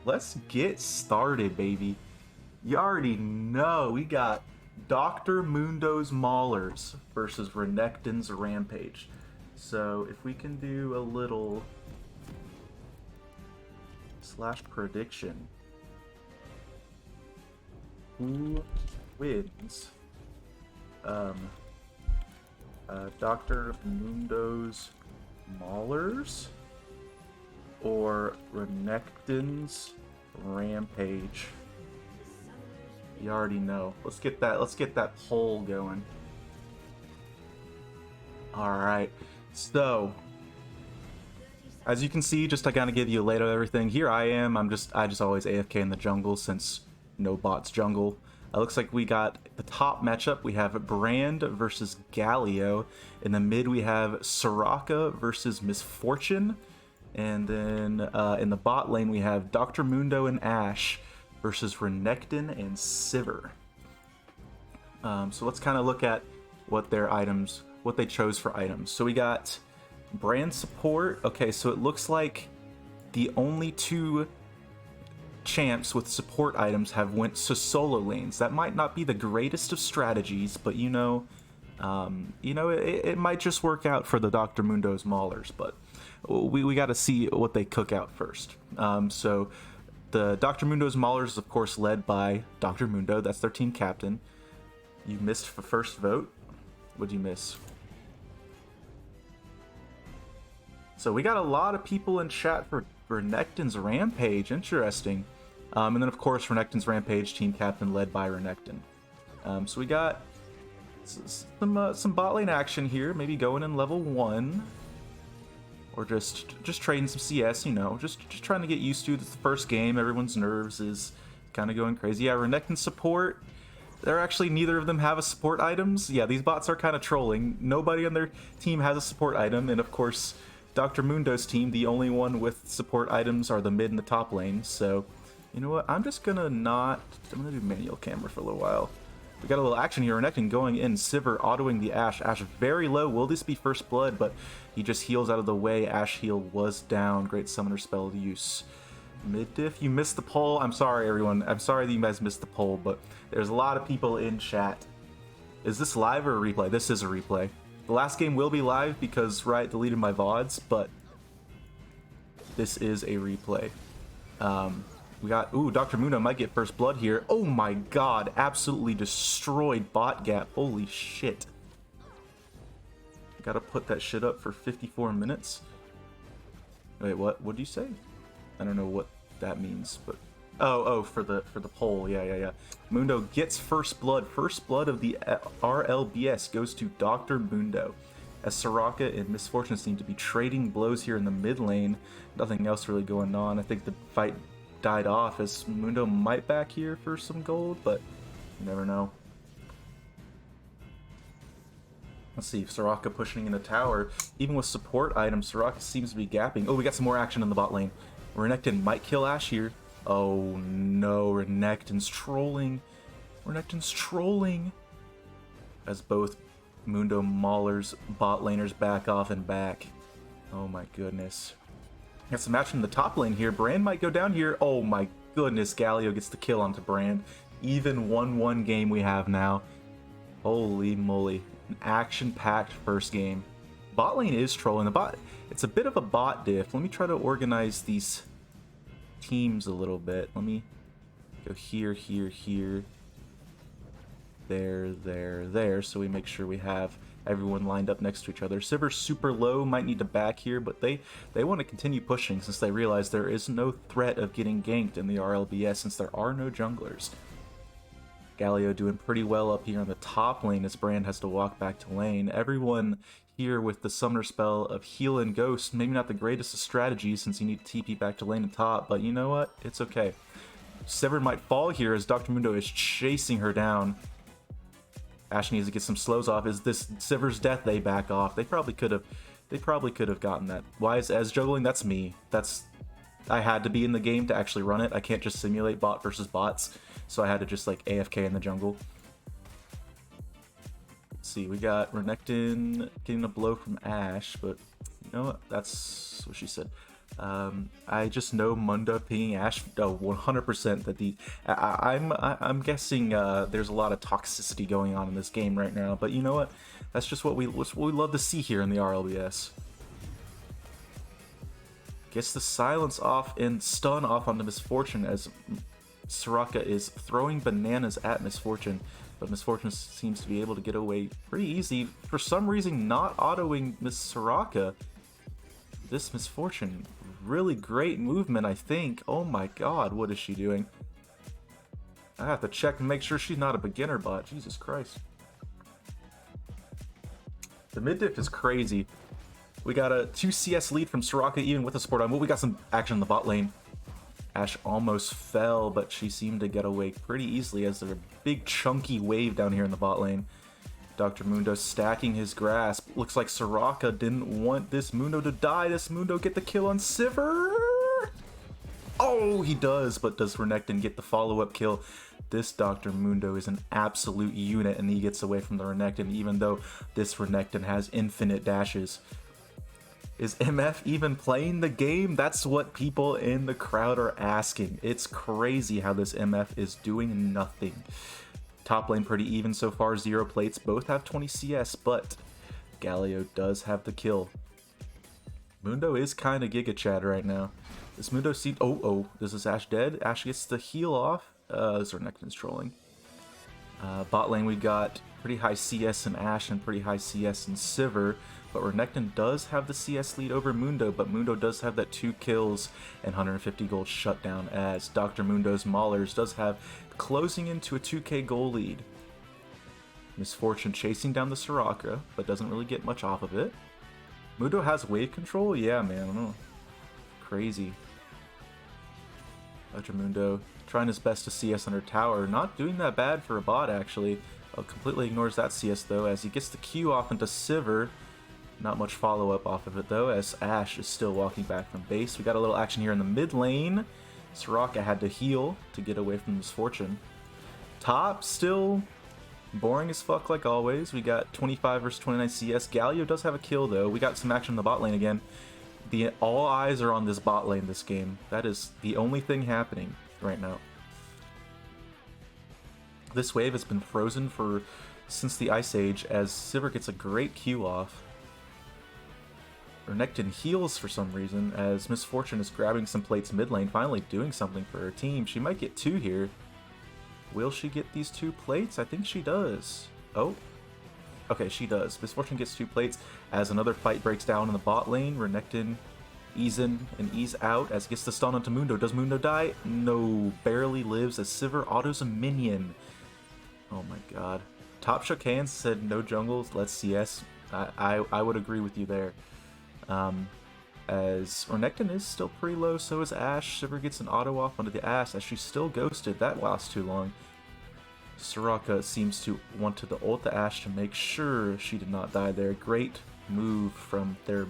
let's get started, baby. You already know we got Dr. Mundo's Maulers versus Renekton's Rampage. So if we can do a little slash prediction. Who wins? Dr. Mundo's Maulers or Renekton's Rampage? You already know. Let's get that poll going. Alright. So as you can see, just to kind of give you a layout of everything, here I am. I just always AFK in the jungle since no bots jungle. It looks like we got the top matchup. We have Brand versus Galio. In the mid, we have Soraka versus Misfortune. And then in the bot lane, we have Dr. Mundo and Ashe versus Renekton and Sivir. So let's kind of look at what they chose for items. So we got Brand support. Okay, so it looks like the only two champs with support items have went to solo lanes. That might not be the greatest of strategies, but it might just work out for the Dr. Mundo's Maulers. But we got to see what they cook out first. So the Dr. Mundo's Maulers is of course led by Dr. Mundo. That's their team captain. You missed the first vote. What'd you miss? So we got a lot of people in chat for Renekton's Rampage. Interesting. And then of course Renekton's Rampage team captain led by Renekton. So we got some bot lane action here. Maybe going in level 1. Or just trading some CS, just trying to get used to the first game. Everyone's nerves is kind of going crazy. Yeah, Renekton support. They're actually, neither of them have a support items. Yeah, these bots are kind of trolling. Nobody on their team has a support item. And of course, Dr. Mundo's team, the only one with support items are the mid and the top lane. So, you know what? I'm gonna do manual camera for a little while. We got a little action here. Renekton going in. Sivir autoing the Ashe. Ashe very low. Will this be first blood? But he just heals out of the way. Ashe heal was down. Great summoner spell use. Mid diff, you missed the poll. I'm sorry, everyone. I'm sorry that you guys missed the poll, but there's a lot of people in chat. Is this live or a replay? This is a replay. The last game will be live because Riot deleted my VODs, but this is a replay. We got, Dr. Mundo might get first blood here. Oh my god, absolutely destroyed bot gap. Holy shit. Gotta put that shit up for 54 minutes. Wait, what? What'd you say? I don't know what that means, but... Oh, for the poll. Yeah. Mundo gets first blood. First blood of the RLBS goes to Dr. Mundo. As Soraka and Misfortune seem to be trading blows here in the mid lane. Nothing else really going on. I think the fight died off as Mundo might back here for some gold, but you never know. Let's see, Soraka pushing in the tower. Even with support items, Soraka seems to be gapping. Oh, we got some more action in the bot lane. Renekton might kill Ashe here. Oh no, Renekton's trolling. Renekton's trolling. As both Mundo Maulers bot laners back off and back. Oh my goodness. Got some action in the top lane here. Brand might go down here. Oh my goodness, Galio gets the kill onto Brand. Even 1-1 game we have now. Holy moly. An action-packed first game. Bot lane is trolling. The bot, it's a bit of a bot diff. Let me try to organize these teams a little bit. Let me go here, there, so we make sure we have everyone lined up next to each other. Sivir's super low, might need to back here, but they want to continue pushing since they realize there is no threat of getting ganked in the RLBS since there are no junglers. Galio doing pretty well up here on the top lane as Brand has to walk back to lane. Everyone here with the summoner spell of heal and ghost, maybe not the greatest of strategies since you need to TP back to lane and top, but you know what? It's okay. Sivir might fall here as Dr. Mundo is chasing her down. Ashe needs to get some slows off. Is this Sivir's death? They back off. They probably could have gotten that. Why is as juggling? That's me. I had to be in the game to actually run it. I can't just simulate bot versus bots, so I had to just like AFK in the jungle. Let's see, we got Renekton getting a blow from Ashe, but you know what? That's what she said. I just know Mundo pinging Ash 100% that I'm guessing there's a lot of toxicity going on in this game right now, but you know what? That's just what we love to see here in the RLBS. Gets the silence off and stun off onto Misfortune as Soraka is throwing bananas at Misfortune, but Misfortune seems to be able to get away pretty easy. For some reason, not autoing Miss Soraka. This Misfortune, really great movement, I think. Oh my god, what is she doing? I have to check and make sure she's not a beginner bot. Jesus Christ. The mid diff is crazy. We got a 2 CS lead from Soraka even with the support on. Well, we got some action in the bot lane. Ashe almost fell, but she seemed to get away pretty easily as there's a big chunky wave down here in the bot lane. Dr. Mundo stacking his grasp. Looks like Soraka didn't want this Mundo to die. This Mundo get the kill on Sivir. Oh, he does, but does Renekton get the follow-up kill? This Dr. Mundo is an absolute unit, and he gets away from the Renekton, even though this Renekton has infinite dashes. Is MF even playing the game? That's what people in the crowd are asking. It's crazy how this MF is doing nothing. Top lane pretty even so far, 0 plates. Both have 20 CS, but Galio does have the kill. Mundo is kind of Giga Chad right now. This Mundo seems... Oh, this is Ashe dead. Ashe gets the heal off. This Renekton's trolling. Bot lane we got pretty high CS in Ashe and pretty high CS in Sivir. But Renekton does have the CS lead over Mundo, but Mundo does have that 2 kills and 150 gold shutdown as Dr. Mundo's Maulers does have closing into a 2k gold lead. Misfortune chasing down the Soraka, but doesn't really get much off of it. Mundo has wave control? Yeah, man, I don't know. Crazy. Dr. Mundo trying his best to CS under tower. Not doing that bad for a bot, actually. Completely ignores that CS, though, as he gets the Q off into Sivir. Not much follow-up off of it, though, as Ashe is still walking back from base. We got a little action here in the mid lane. Soraka had to heal to get away from Misfortune. Top still boring as fuck like always. We got 25 versus 29 CS. Galio does have a kill, though. We got some action in the bot lane again. All eyes are on this bot lane this game. That is the only thing happening right now. This wave has been frozen since the Ice Age, as Sivir gets a great Q off. Renekton heals for some reason, as Misfortune is grabbing some plates mid lane, finally doing something for her team. She might get 2 here. Will she get these 2 plates? I think she does. Oh. Okay, she does. Misfortune gets 2 plates as another fight breaks down in the bot lane. Renekton ease in and ease out as gets the stun onto Mundo. Does Mundo die? No. Barely lives as Sivir autos a minion. Oh my god. Top shook hands, said no jungles, let's CS. I would agree with you there. As Renekton is still pretty low, so is Ashe. Sivir gets an auto off onto the Ashe as she's still ghosted. That lasts too long. Soraka seems to want to ult the Ashe to make sure she did not die there. Great move from their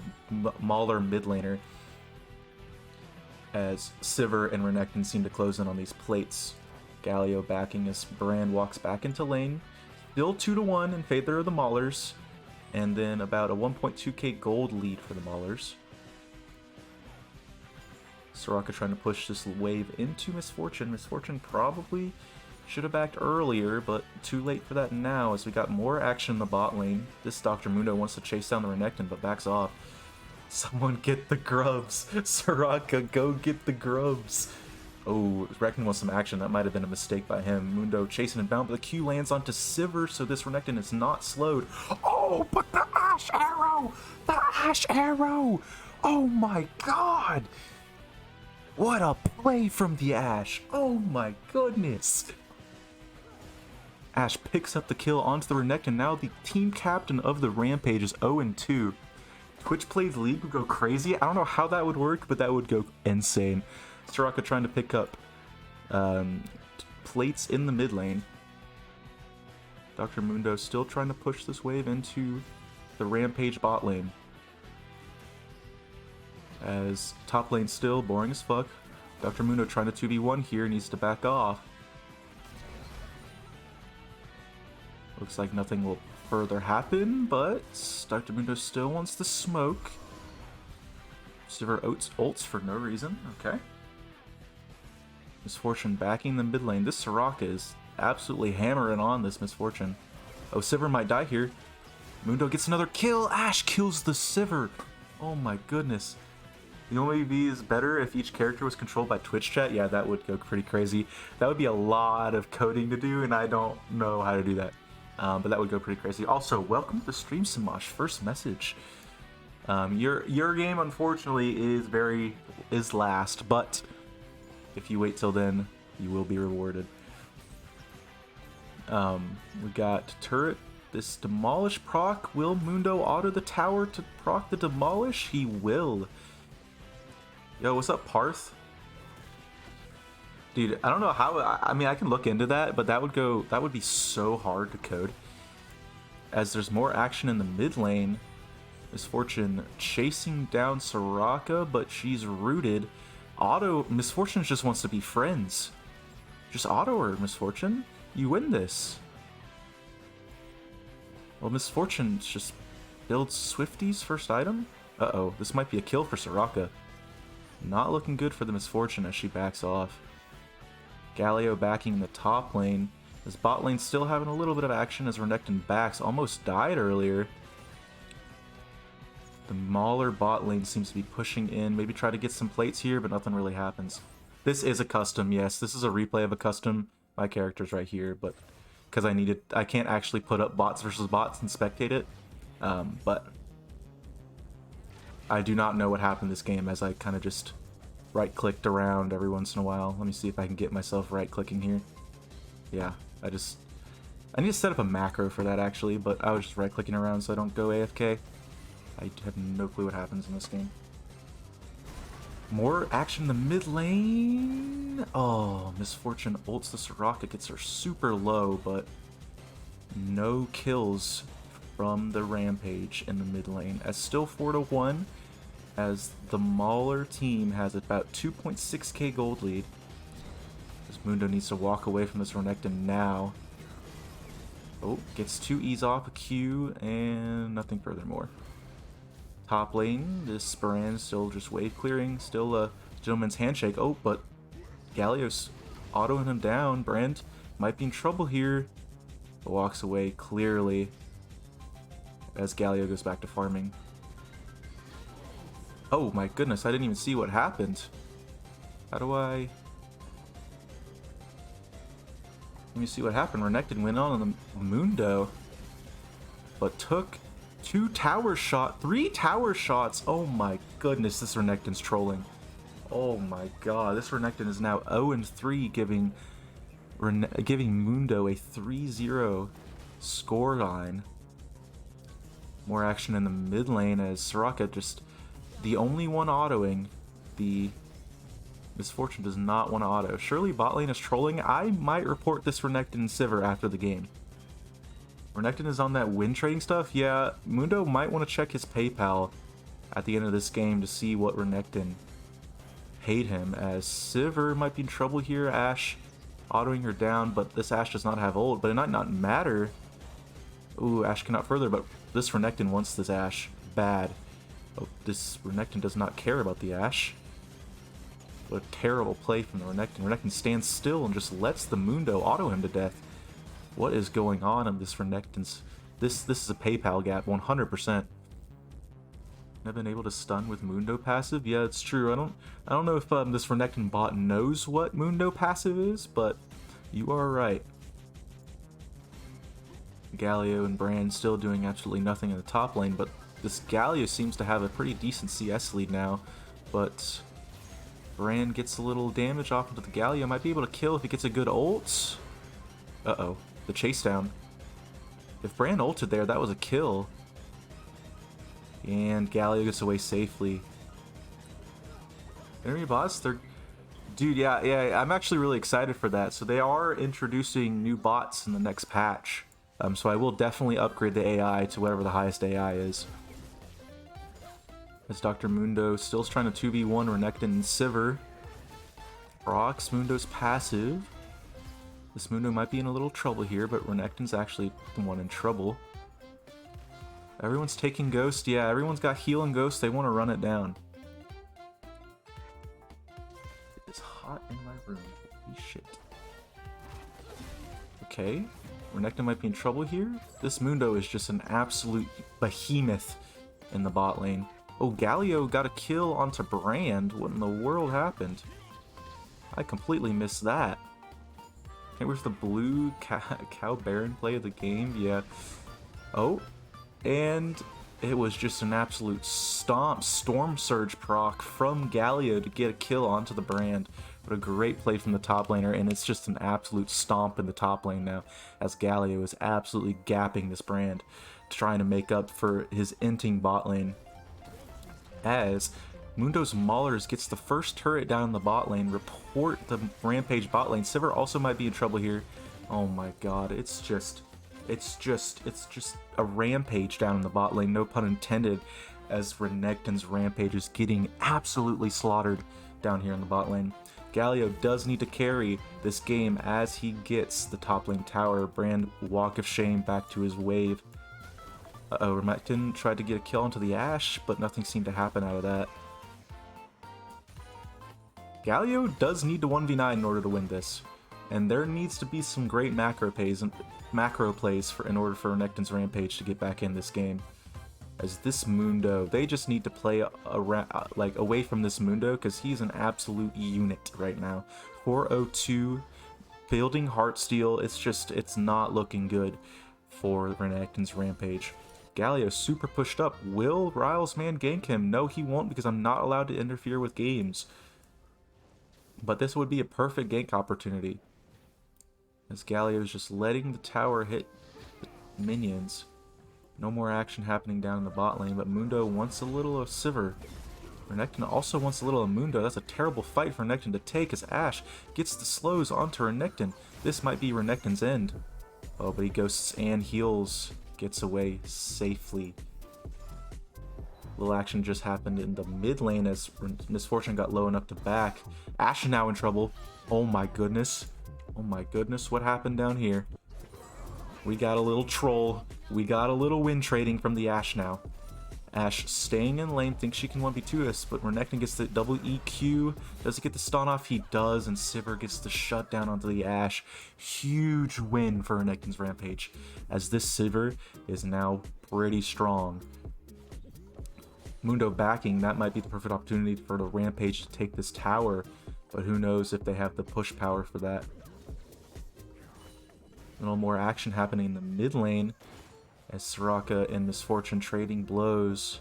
Mauler mid laner, as Sivir and Renekton seem to close in on these plates. Galio backing as Brand walks back into lane. Still 2-1 in favor of the Maulers. And then about a 1.2k gold lead for the Maulers. Soraka trying to push this wave into Misfortune. Misfortune probably should have backed earlier, but too late for that now as we got more action in the bot lane. This Dr. Mundo wants to chase down the Renekton, but backs off. Someone get the grubs. Soraka, go get the grubs. Oh, Renekton wants some action. That might have been a mistake by him. Mundo chasing him down, but the Q lands onto Sivir, so this Renekton is not slowed. Oh, but the Ashe arrow! The Ashe arrow! Oh my god! What a play from the Ashe! Oh my goodness! Ashe picks up the kill onto the Renekton. Now the team captain of the Rampage is 0-2. Twitch Plays League would go crazy. I don't know how that would work, but that would go insane. Soraka trying to pick up plates in the mid lane. Dr. Mundo still trying to push this wave into the Rampage bot lane. As top lane still boring as fuck. Dr. Mundo trying to 2v1 here, needs to back off. Looks like nothing will further happen, but Dr. Mundo still wants the smoke. Sivir ults for no reason. Okay. Misfortune backing the mid lane. This Soraka is absolutely hammering on this Misfortune. Oh, Sivir might die here. Mundo gets another kill. Ashe kills the Sivir. Oh my goodness. The only V is better if each character was controlled by Twitch chat. Yeah, that would go pretty crazy. That would be a lot of coding to do, and I don't know how to do that. But that would go pretty crazy. Also, welcome to the stream, Samash. First message. Your game, unfortunately, is last, but if you wait till then, you will be rewarded. We got turret. This demolish proc. Will Mundo auto the tower to proc the demolish? He will. Yo, what's up, Parth? Dude, I don't know how. I mean, I can look into that, but that would be so hard to code. As there's more action in the mid lane. Misfortune chasing down Soraka, but she's rooted. Misfortune just wants to be friends. Just auto her, Misfortune. You win this. Well, Misfortune just builds Swifty's first item. Uh-oh, this might be a kill for Soraka. Not looking good for the Misfortune as she backs off. Galio backing in the top lane. This bot lane still having a little bit of action as Renekton backs. Almost died earlier. The Mauler bot lane seems to be pushing in. Maybe try to get some plates here, but nothing really happens. This is a custom, yes. This is a replay of a custom. My character's right here, but because I can't actually put up bots versus bots and spectate it. But I do not know what happened this game as I kind of just right-clicked around every once in a while. Let me see if I can get myself right-clicking here. Yeah, I need to set up a macro for that actually, but I was just right-clicking around so I don't go AFK. I have no clue what happens in this game. More action in the mid lane. Oh, Misfortune ults the Soraka, gets her super low, but no kills from the Rampage in the mid lane. As still 4-1, as the Mauler team has about 2.6k gold lead. As Mundo needs to walk away from this Renekton now. Oh, gets 2 E's off a Q and nothing furthermore. Top lane, this Baran still just wave clearing, still a gentleman's handshake. Oh, but Galio's autoing him down. Brand might be in trouble here. But walks away clearly as Galio goes back to farming. Oh my goodness, I didn't even see what happened. How do I... Let me see what happened. Renekton went on the Mundo, but took 3 tower shots. Oh my goodness, this Renekton's trolling. Oh my god, this Renekton is now 0-3, giving Mundo a 3-0 scoreline. More action in the mid lane as Soraka just the only one autoing. The Misfortune does not want to auto. Surely bot lane is trolling. I might report this Renekton and Sivir after the game. Renekton is on that win trading stuff. Yeah, Mundo might want to check his PayPal at the end of this game to see what Renekton paid him, as Sivir might be in trouble here. Ashe autoing her down, but this Ashe does not have ult, but it might not matter. Ooh, Ashe cannot further, but this Renekton wants this Ashe bad. Oh, this Renekton does not care about the Ashe. What a terrible play from the Renekton. Renekton stands still and just lets the Mundo auto him to death. What is going on in this Renekton's... This is a PayPal gap, 100%. I've been able to stun with Mundo passive. Yeah, it's true. I don't know if this Renekton bot knows what Mundo passive is, but you are right. Galio and Brand still doing absolutely nothing in the top lane, but this Galio seems to have a pretty decent CS lead now, but Brand gets a little damage off into the Galio. Might be able to kill if he gets a good ult. Uh-oh. The chase down. If Brand ulted there, that was a kill. And Galio gets away safely. Enemy bots, they're... Dude, yeah, I'm actually really excited for that. So they are introducing new bots in the next patch. So I will definitely upgrade the AI to whatever the highest AI is. As Dr. Mundo still trying to 2v1 Renekton and Sivir. Procs Mundo's passive. This Mundo might be in a little trouble here, but Renekton's actually the one in trouble. Everyone's taking Ghost. Yeah, everyone's got heal and Ghost. They want to run it down. room. Holy shit. Okay. Renekton might be in trouble here. This Mundo is just an absolute behemoth in the bot lane. Oh, Galio got a kill onto Brand. What in the world happened? I completely missed that. Okay, where's the blue cow Baron play of the game? Yeah. Oh, and it was just an absolute storm surge proc from Galio to get a kill onto the Brand. What a great play from the top laner, and it's just an absolute stomp in the top lane now, as Galio is absolutely gapping this Brand, trying to make up for his inting bot lane. As Mundo's Maulers gets the first turret down in the bot lane, report the Rampage bot lane. Sivir also might be in trouble here. Oh my god, it's just a Rampage down in the bot lane, no pun intended, as Renekton's Rampage is getting absolutely slaughtered down here in the bot lane. Galio does need to carry this game as he gets the top lane tower. Brand, walk of shame back to his wave. Uh-oh, Renekton tried to get a kill onto the Ashe, but nothing seemed to happen out of that. Galio does need to 1v9 in order to win this, and there needs to be some great macro plays in order for Renekton's Rampage to get back in this game. As this Mundo, they just need to play away from this Mundo, because he's an absolute unit right now. 402, building Heartsteel, it's not looking good for Renekton's Rampage. Galio super pushed up. Will Riles man gank him? No, he won't, because I'm not allowed to interfere with games. But this would be a perfect gank opportunity, as Galio is just letting the tower hit the minions. No more action happening down in the bot lane, but Mundo wants a little of Sivir. Renekton also wants a little of Mundo. That's a terrible fight for Renekton to take, as Ashe gets the slows onto Renekton. This might be Renekton's end. Oh, but he ghosts and heals. Gets away safely. Little action just happened in the mid lane as Misfortune got low enough to back. Ashe now in trouble. Oh my goodness. Oh my goodness, what happened down here? We got a little troll. We got a little win trading from the Ashe now. Ashe staying in lane, thinks she can 1v2 us, but Renekton gets the double EQ. Does he get the stun off? He does, and Sivir gets the shutdown onto the Ashe. Huge win for Renekton's Rampage, as this Sivir is now pretty strong. Mundo backing, that might be the perfect opportunity for the Rampage to take this tower, but who knows if they have the push power for that. A little more action happening in the mid lane, as Soraka and Misfortune trading blows.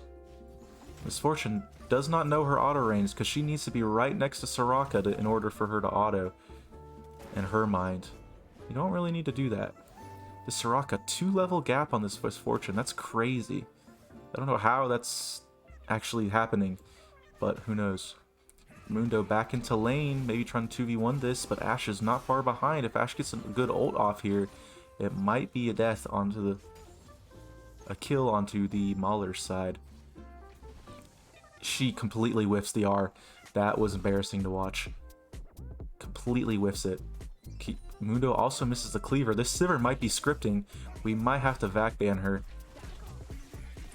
Misfortune does not know her auto range, because she needs to be right next to Soraka in order for her to auto. In her mind, you don't really need to do that. The Soraka 2-level gap on this Misfortune, that's crazy. I don't know how that's actually happening, but who knows. Mundo back into lane, maybe trying to 2v1 this, but Ashe is not far behind. If Ashe gets a good ult off here, it might be a death onto a kill onto the Maulers side. She completely whiffs the R. That was embarrassing to watch. Completely whiffs it. Mundo also misses the cleaver. This Sivir might be scripting. We might have to vac ban her.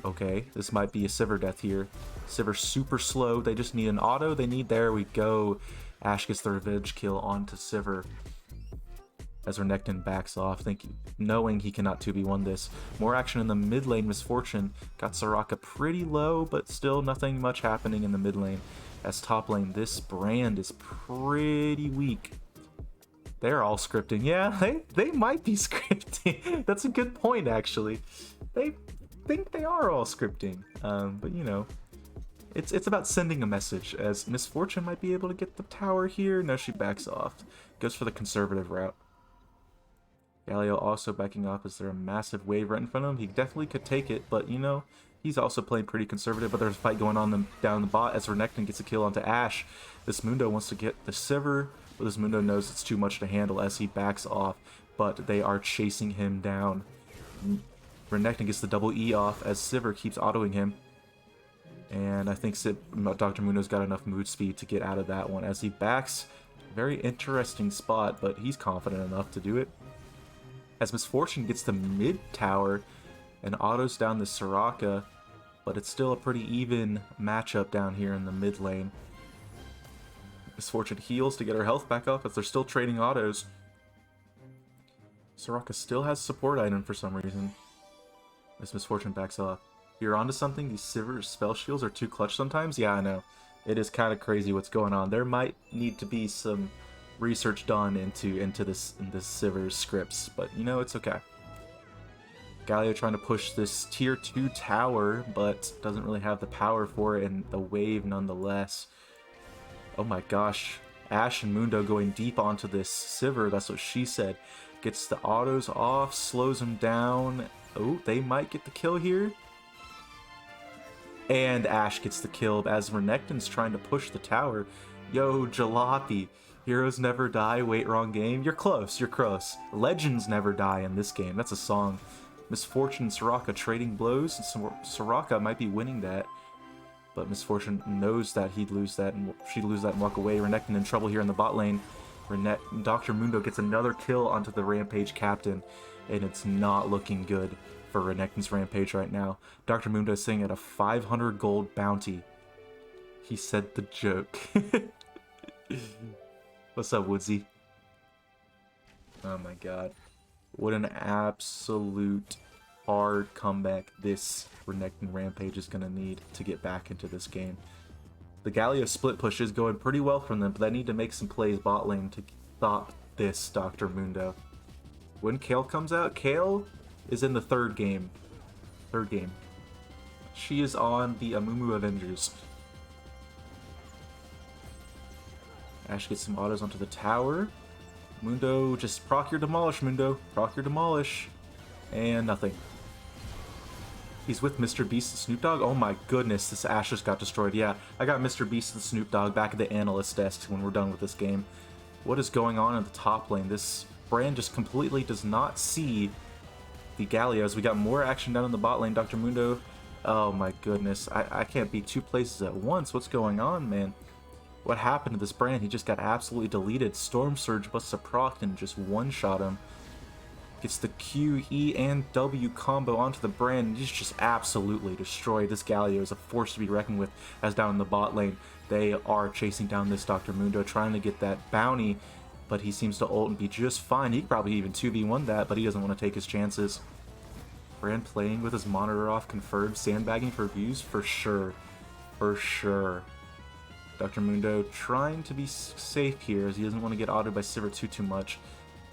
Okay, this might be a Sivir death here. Sivir super slow. They just need an auto. There we go. Ashe gets the revenge kill onto Sivir, as Renekton backs off, knowing he cannot 2v1 this. More action in the mid lane. Misfortune got Soraka pretty low, but still nothing much happening in the mid lane. As top lane, this Brand is pretty weak. They're all scripting. Yeah, they might be scripting. That's a good point, actually. They think they are all scripting, but you know, it's about sending a message, as Misfortune might be able to get the tower here. No, she backs off. Goes for the conservative route. Galio also backing off. Is there a massive wave right in front of him? He definitely could take it, but you know, he's also playing pretty conservative. But there's a fight going on down the bot as Renekton gets a kill onto Ashe. This Mundo wants to get the Sivir, but this Mundo knows it's too much to handle as he backs off, but they are chasing him down. Renekton gets the double E off as Sivir keeps autoing him. And I think Dr. Mundo's got enough mood speed to get out of that one as he backs. Very interesting spot, but he's confident enough to do it. As Misfortune gets the mid tower and autos down the Soraka, but it's still a pretty even matchup down here in the mid lane. Misfortune heals to get her health back up as they're still trading autos. Soraka still has support item for some reason. As Misfortune backs off. You're onto something? These Sivir spell shields are too clutch sometimes? Yeah, I know. It is kind of crazy what's going on. There might need to be some research done into this Sivir scripts, but you know, it's okay. Galio trying to push this tier 2 tower, but doesn't really have the power for it, and the wave nonetheless. Oh my gosh. Ashe and Mundo going deep onto this Sivir, that's what she said. Gets the autos off, slows him down. Oh, they might get the kill here. And Ashe gets the kill as Renekton's trying to push the tower. Yo, Jalopy. Heroes never die. Wait, wrong game. You're close. You're close. Legends never die in this game. That's a song. Misfortune and Soraka trading blows. And Soraka might be winning that. But Misfortune knows that he'd lose that, and she'd lose that and walk away. Renekton in trouble here in the bot lane. Dr. Mundo gets another kill onto the Rampage captain. And it's not looking good for Renekton's Rampage right now. Dr. Mundo is sitting at a 500 gold bounty. He said the joke. What's up, Woodsy? Oh my god. What an absolute hard comeback this Renekton Rampage is going to need to get back into this game. The Galio split push is going pretty well from them, but they need to make some plays bot lane to stop this Dr. Mundo. When Kale comes out, Kale is in the third game. She is on the Amumu Avengers. Ashe gets some autos onto the tower. Mundo, just proc your demolish, Mundo. Proc your demolish. And nothing. He's with Mr. Beast and Snoop Dogg? Oh my goodness, this Ashe just got destroyed. Yeah, I got Mr. Beast and Snoop Dogg back at the analyst desk when we're done with this game. What is going on in the top lane? This brand just completely does not see the Galios. We got more action down in the bot lane. Dr. Mundo, oh my goodness. I can't be two places at once. What's going on, man? What happened to this brand? He just got absolutely deleted. Storm Surge busts a proc and just one-shot him. Gets the Q, E, and W combo onto the brand, and he's just absolutely destroyed. This Galio is a force to be reckoned with as down in the bot lane. They are chasing down this Dr. Mundo, trying to get that bounty, but he seems to ult and be just fine. He could probably even 2v1 that, but he doesn't want to take his chances. Brand playing with his monitor off, confirmed. Sandbagging for views? For sure. For sure. Dr. Mundo trying to be safe here, as he doesn't want to get autoed by Sivir too much,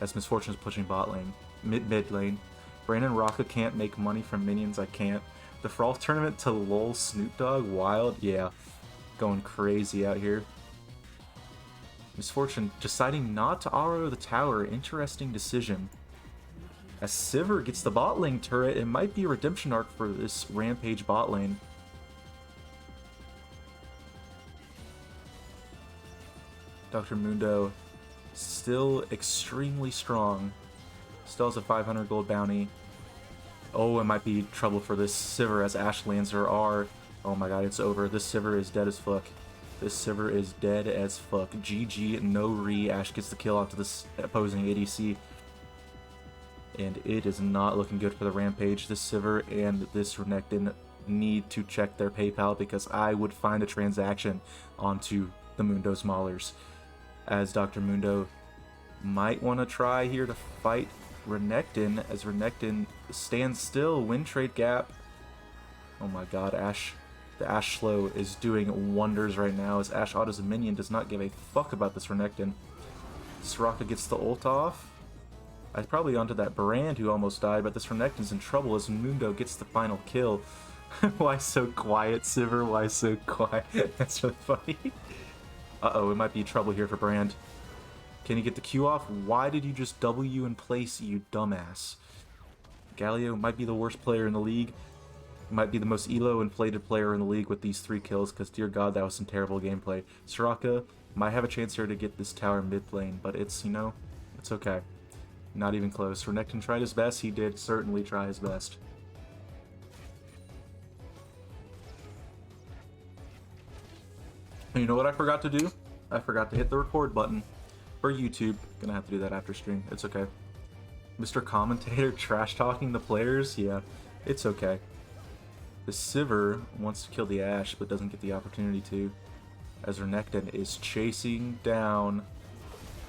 as Misfortune is pushing bot lane. Mid lane. Brandon Rocka can't make money from minions. I can't. The Frolf tournament to lol Snoop Dogg. Wild. Yeah. Going crazy out here. Misfortune deciding not to auto the tower. Interesting decision. As Sivir gets the bot lane turret, it might be a redemption arc for this Rampage bot lane. Dr. Mundo still extremely strong. Still has a 500 gold bounty. Oh, it might be trouble for this Sivir as Ashe lands her R. Oh my god, it's over. This Sivir is dead as fuck. This Sivir is dead as fuck. GG, no re. Ashe gets the kill off to this opposing ADC. And it is not looking good for the Rampage. This Sivir and this Renekton need to check their PayPal, because I would find a transaction onto the Mundo's Maulers. As Dr. Mundo might want to try here to fight Renekton, as Renekton stands still. Win trade gap. Oh my god, Ashe. The Ashe slow is doing wonders right now, as Ashe autos a minion, does not give a fuck about this Renekton. Soraka gets the ult off. I probably onto that Brand who almost died, but this Renekton's in trouble as Mundo gets the final kill. Why so quiet, Sivir? Why so quiet? That's really funny. Uh-oh, it might be trouble here for Brand. Can he get the Q off? Why did you just W in place, you dumbass? Galio might be the worst player in the league. Might be the most elo inflated player in the league with these 3 kills, because dear god, that was some terrible gameplay. Soraka might have a chance here to get this tower mid lane, but it's, you know, it's okay. Not even close. Renekton tried his best. He did certainly try his best. And you know what I forgot to do? I forgot to hit the record button for YouTube. Gonna have to do that after stream. It's okay. Mr. Commentator trash talking the players? Yeah, it's okay. The Sivir wants to kill the Ashe, but doesn't get the opportunity to. as Renekton is chasing down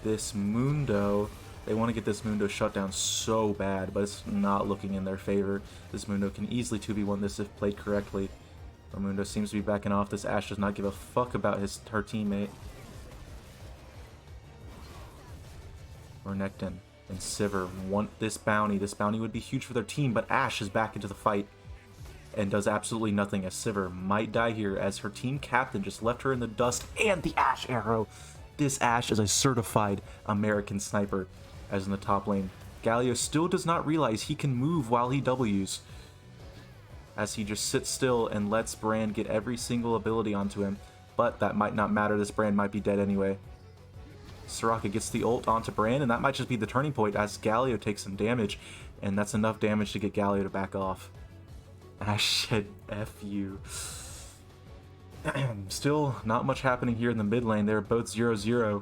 this Mundo. They want to get this Mundo shut down so bad, but it's not looking in their favor. This Mundo can easily 2v1 this if played correctly. But Mundo seems to be backing off. This Ashe does not give a fuck about her teammate. Renekton and Sivir want this bounty. This bounty would be huge for their team, but Ashe is back into the fight and does absolutely nothing, as Sivir might die here as her team captain just left her in the dust, and the Ashe arrow. This Ashe is a certified American sniper, as in the top lane. Galio still does not realize he can move while he Ws, as he just sits still and lets Brand get every single ability onto him, but that might not matter. This Brand might be dead anyway. Soraka gets the ult onto Brand, and that might just be the turning point as Galio takes some damage, and that's enough damage to get Galio to back off. Ashe said, F you. Still not much happening here in the mid lane. They're both 0-0,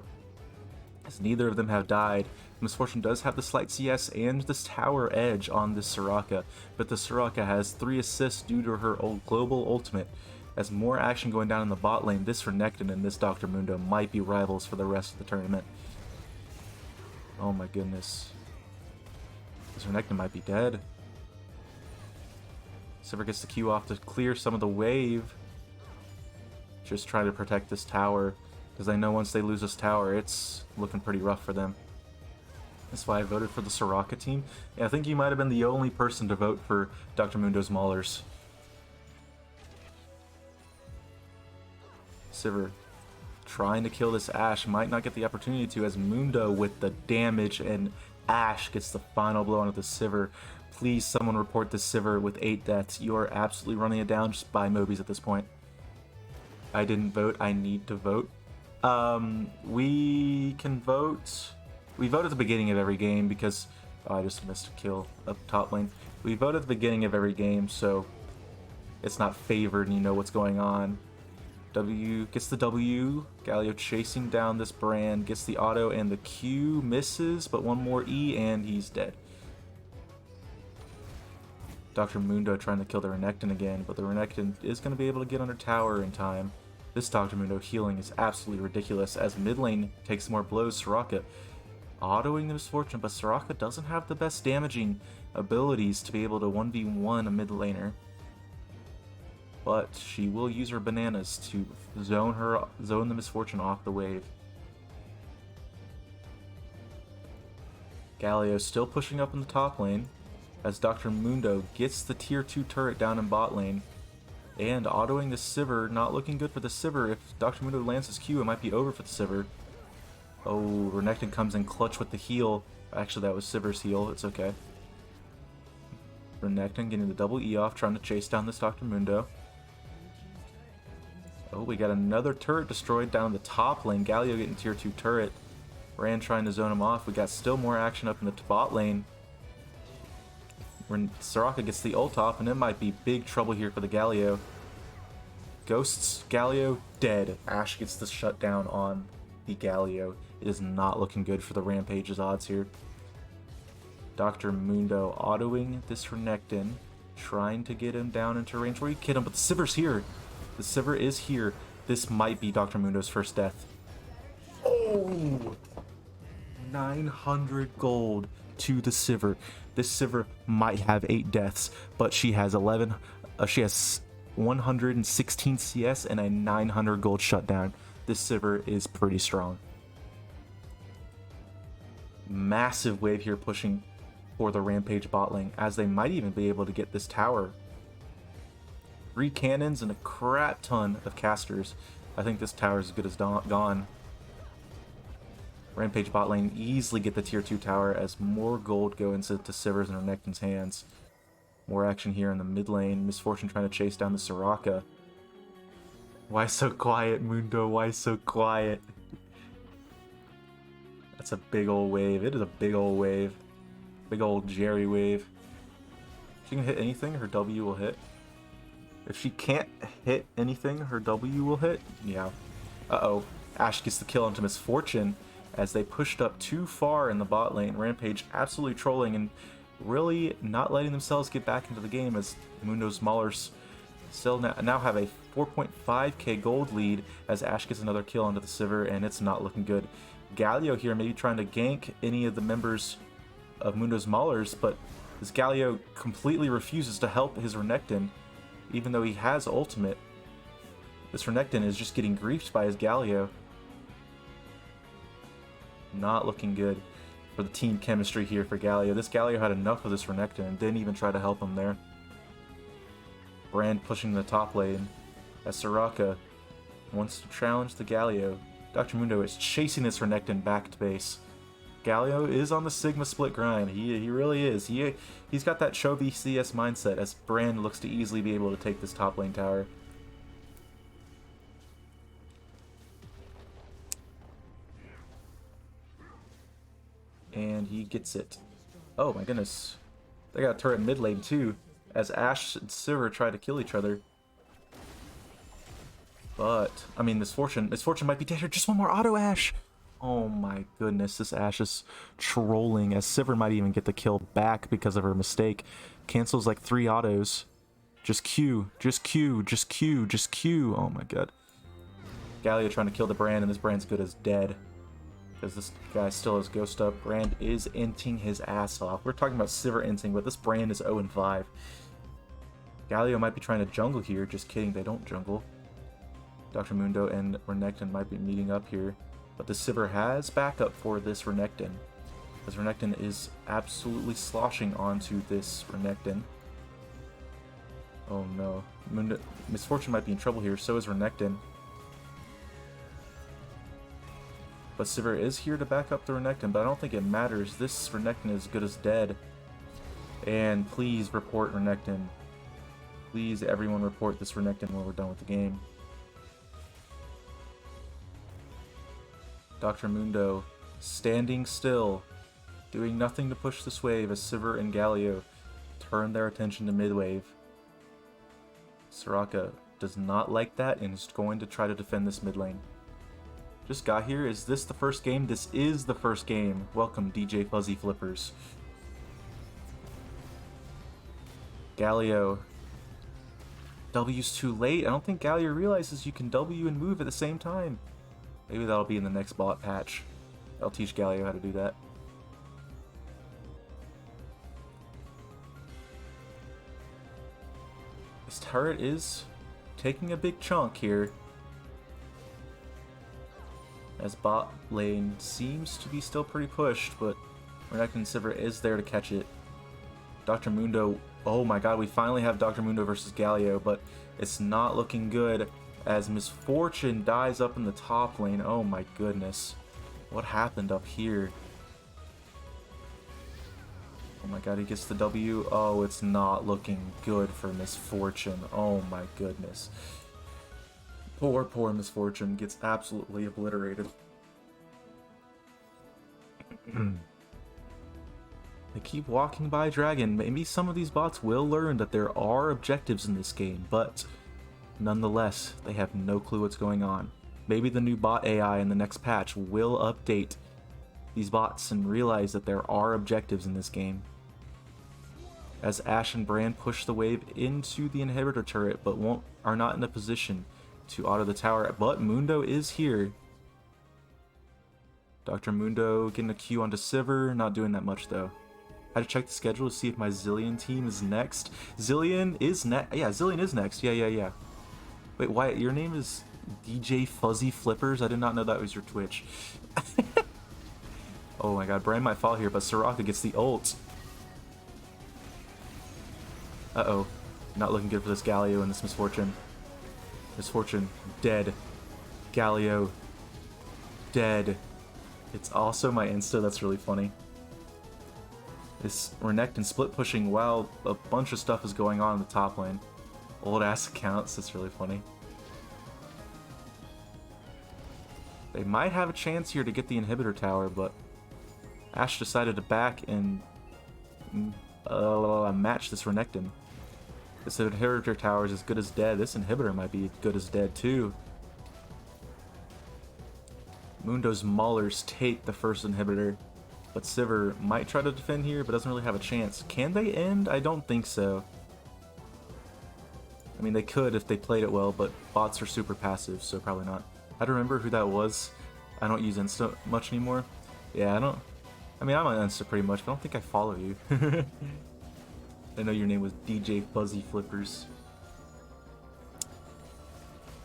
as neither of them have died. Misfortune does have the slight CS and this tower edge on this Soraka, but the Soraka has 3 assists due to her global ultimate. As more action going down in the bot lane, this Renekton and this Dr. Mundo might be rivals for the rest of the tournament. Oh my goodness. This Renekton might be dead. Sivir gets the Q off to clear some of the wave. Just trying to protect this tower, because I know once they lose this tower, it's looking pretty rough for them. That's why I voted for the Soraka team. Yeah, I think you might have been the only person to vote for Dr. Mundo's Maulers. Sivir trying to kill this Ashe, might not get the opportunity to, as Mundo with the damage, and Ashe gets the final blow onto the Sivir. Please someone report this Sivir with 8 deaths. You are absolutely running it down. Just buy Mobies at this point. I didn't vote. I need to vote. We can vote. We vote at the beginning of every game because I just missed a kill up top lane. We vote at the beginning of every game, so it's not favored and you know what's going on. W gets the W. Galio chasing down this Brand, gets the auto and the Q, misses, but one more E and he's dead. Dr. Mundo trying to kill the Renekton again, but the Renekton is going to be able to get under tower in time. This Dr. Mundo healing is absolutely ridiculous as mid lane takes more blows. Soraka autoing the Misfortune, but Soraka doesn't have the best damaging abilities to be able to 1v1 a mid laner. But she will use her bananas to zone the Misfortune off the wave. Galio still pushing up in the top lane, as Dr. Mundo gets the tier 2 turret down in bot lane, and autoing the Sivir, not looking good for the Sivir. If Dr. Mundo lands his Q, it might be over for the Sivir. Oh, Renekton comes in clutch with the heal. Actually, that was Sivir's heal, it's okay. Renekton getting the double E off, trying to chase down this Dr. Mundo. Oh, we got another turret destroyed down in the top lane. Galio getting tier 2 turret. Rand trying to zone him off. We got still more action up in the bot lane. When Soraka gets the ult off, and it might be big trouble here for the Galio. Ghosts, Galio, dead. Ashe gets the shutdown on the Galio. It is not looking good for the Rampage's odds here. Dr. Mundo autoing this Renekton, trying to get him down into range where you can hit him, but the Sivir's here. The Sivir is here. This might be Dr. Mundo's first death. Oh! 900 gold to the Sivir. This Sivir might have 8 deaths, but she has 116 CS and a 900 gold shutdown. This Sivir is pretty strong. Massive wave here pushing for the Rampage bot lane, as they might even be able to get this tower. 3 cannons and a crap ton of casters. I think this tower is as good as gone. Rampage bot lane easily get the tier 2 tower as more gold go into Sivir's and Renekton's hands. More action here in the mid lane. Misfortune trying to chase down the Soraka. Why so quiet, Mundo? Why so quiet? That's a big old wave. It is a big old wave. Big old Jerry wave. If she can hit anything, her W will hit. If she can't hit anything, her W will hit. Yeah. Uh-oh. Ashe gets the kill onto Misfortune as they pushed up too far in the bot lane. Rampage absolutely trolling and really not letting themselves get back into the game, as Mundo's Maulers still now have a 4.5k gold lead as Ashe gets another kill onto the Sivir, and it's not looking good. Galio here maybe trying to gank any of the members of Mundo's Maulers, but this Galio completely refuses to help his Renekton, even though he has ultimate. This Renekton is just getting griefed by his Galio. Not looking good for the team chemistry here for Galio. This Galio had enough of this Renekton and didn't even try to help him there. Brand pushing the top lane as Soraka wants to challenge the Galio. Dr. Mundo is chasing this Renekton back to base. Galio is on the Sigma split grind. He really is. He's got that Chovy CS mindset as Brand looks to easily be able to take this top lane tower. And he gets it. Oh my goodness. They got a turret in mid lane too, as Ashe and Sivir try to kill each other. But, I mean, Misfortune might be dead here. Just one more auto Ashe. Oh my goodness, this Ashe is trolling, as Sivir might even get the kill back because of her mistake. Cancels like 3 autos. Just Q, just Q, just Q, just Q. Oh my god. Galio trying to kill the Brand, and this Brand's good as dead. Because this guy still has Ghost up. Brand is inting his ass off. We're talking about Sivir inting, but this Brand is 0-5. Galio might be trying to jungle here. Just kidding, they don't jungle. Dr. Mundo and Renekton might be meeting up here. But the Sivir has backup for this Renekton. Because Renekton is absolutely sloshing onto this Renekton. Oh no. Misfortune might be in trouble here, so is Renekton. But Sivir is here to back up the Renekton, but I don't think it matters. This Renekton is good as dead. And please report Renekton. Please, everyone, report this Renekton when we're done with the game. Dr. Mundo standing still, doing nothing to push this wave as Sivir and Galio turn their attention to mid wave. Soraka does not like that and is going to try to defend this mid lane. Just got here. Is this the first game? This is the first game. Welcome, DJ Fuzzy Flippers. Galio. W's too late. I don't think Galio realizes you can W and move at the same time. Maybe that'll be in the next bot patch. I'll teach Galio how to do that. This turret is taking a big chunk here, as bot lane seems to be still pretty pushed, but Renekton and Sivir is there to catch it. Dr. Mundo, oh my god, we finally have Dr. Mundo versus Galio, but it's not looking good as Misfortune dies up in the top lane. Oh my goodness. What happened up here? Oh my god, he gets the W. Oh, it's not looking good for Misfortune. Oh my goodness. Poor Misfortune gets absolutely obliterated. They keep walking by Dragon. Maybe some of these bots will learn that there are objectives in this game, but nonetheless, they have no clue what's going on. Maybe the new bot AI in the next patch will update these bots and realize that there are objectives in this game. As Ashe and Brand push the wave into the inhibitor turret, but are not in a position to auto the tower, but Mundo is here. Dr. Mundo getting a Q onto Sivir, not doing that much though. I had to check the schedule to see if my Zillion team is next. Zillion is next. Yeah, Zillion is next. Yeah. Wait, Wyatt, your name is DJ Fuzzy Flippers? I did not know that was your Twitch. Oh my god, Brand might fall here, but Soraka gets the ult. Uh-oh. Not looking good for this Galio and this Misfortune. Misfortune, dead. Galio, dead. It's also my Insta, that's really funny. This Renekton split pushing while a bunch of stuff is going on in the top lane. Old ass accounts, that's really funny. They might have a chance here to get the inhibitor tower, but Ashe decided to back and match this Renekton. This inhibitor tower is as good as dead. This inhibitor might be as good as dead too. Mundo's Maulers take the first inhibitor, but Sivir might try to defend here, but doesn't really have a chance. Can they end? I don't think so. I mean, they could if they played it well, but bots are super passive, so probably not. I don't remember who that was. I don't use Insta much anymore. Yeah, I don't... I mean, I'm on Insta pretty much, but I don't think I follow you. I know your name was DJ Fuzzy Flippers.